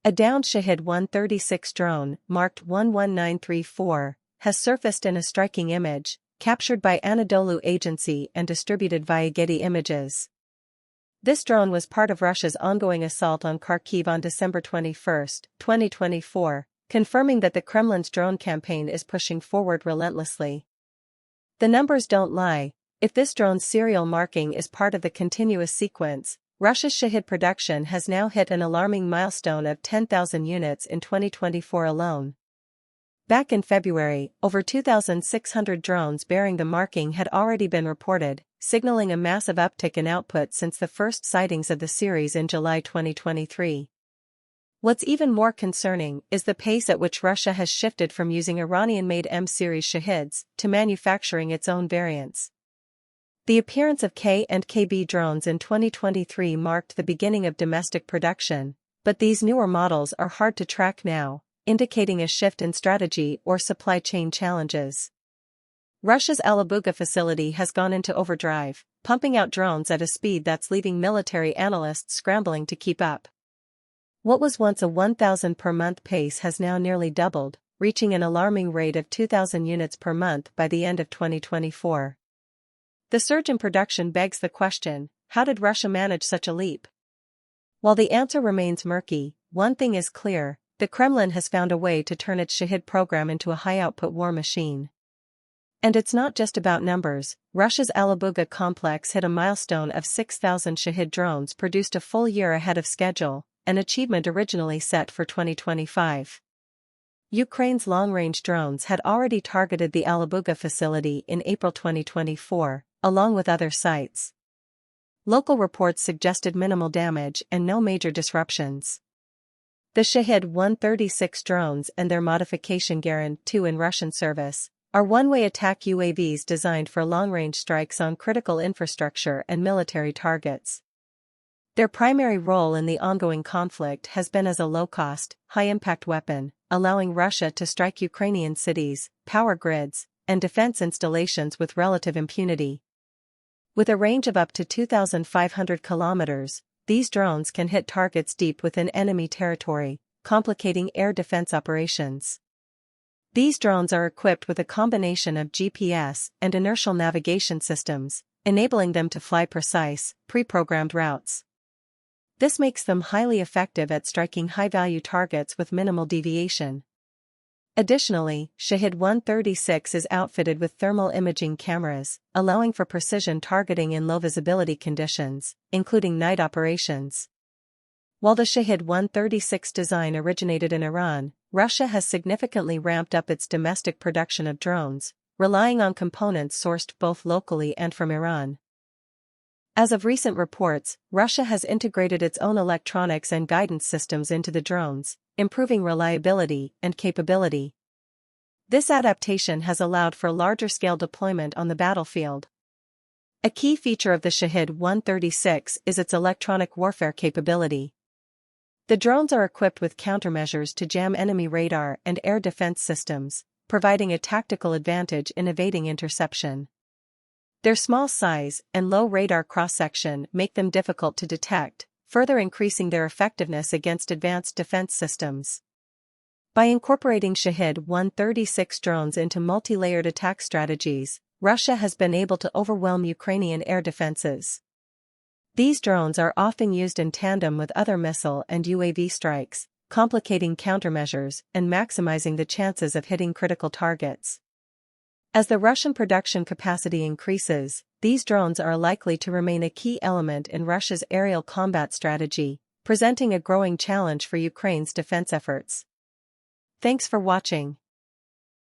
A downed Shahed-136 drone, marked 11934, has surfaced in a striking image, captured by Anadolu Agency and distributed via Getty Images. This drone was part of Russia's ongoing assault on Kharkiv on December 21, 2024, confirming that the Kremlin's drone campaign is pushing forward relentlessly. The numbers don't lie. If this drone's serial marking is part of the continuous sequence, Russia's Shahed production has now hit an alarming milestone of 10,000 units in 2024 alone. Back in February, over 2,600 drones bearing the marking had already been reported, signaling a massive uptick in output since the first sightings of the series in July 2023. What's even more concerning is the pace at which Russia has shifted from using Iranian-made M-series Shaheds to manufacturing its own variants. The appearance of K and KB drones in 2023 marked the beginning of domestic production, but these newer models are hard to track now, indicating a shift in strategy or supply chain challenges. Russia's Alabuga facility has gone into overdrive, pumping out drones at a speed that's leaving military analysts scrambling to keep up. What was once a 1,000 per month pace has now nearly doubled, reaching an alarming rate of 2,000 units per month by the end of 2024. The surge in production begs the question, how did Russia manage such a leap? While the answer remains murky, one thing is clear: the Kremlin has found a way to turn its Shahed program into a high-output war machine. And it's not just about numbers. Russia's Alabuga complex hit a milestone of 6,000 Shahed drones produced a full year ahead of schedule, an achievement originally set for 2025. Ukraine's long-range drones had already targeted the Alabuga facility in April 2024, along with other sites. Local reports suggested minimal damage and no major disruptions. The Shahed-136 drones and their modification Garand II in Russian service are one-way attack UAVs designed for long-range strikes on critical infrastructure and military targets. Their primary role in the ongoing conflict has been as a low-cost, high-impact weapon, allowing Russia to strike Ukrainian cities, power grids, and defense installations with relative impunity. With a range of up to 2,500 kilometers, these drones can hit targets deep within enemy territory, complicating air defense operations. These drones are equipped with a combination of GPS and inertial navigation systems, enabling them to fly precise, pre-programmed routes. This makes them highly effective at striking high-value targets with minimal deviation. Additionally, Shahed-136 is outfitted with thermal imaging cameras, allowing for precision targeting in low-visibility conditions, including night operations. While the Shahed-136 design originated in Iran, Russia has significantly ramped up its domestic production of drones, relying on components sourced both locally and from Iran. As of recent reports, Russia has integrated its own electronics and guidance systems into the drones, improving reliability and capability. This adaptation has allowed for larger-scale deployment on the battlefield. A key feature of the Shahed-136 is its electronic warfare capability. The drones are equipped with countermeasures to jam enemy radar and air defense systems, providing a tactical advantage in evading interception. Their small size and low radar cross-section make them difficult to detect, further increasing their effectiveness against advanced defense systems. By incorporating Shahed-136 drones into multi-layered attack strategies, Russia has been able to overwhelm Ukrainian air defenses. These drones are often used in tandem with other missile and UAV strikes, complicating countermeasures and maximizing the chances of hitting critical targets. As the Russian production capacity increases, these drones are likely to remain a key element in Russia's aerial combat strategy, presenting a growing challenge for Ukraine's defense efforts. Thanks for watching.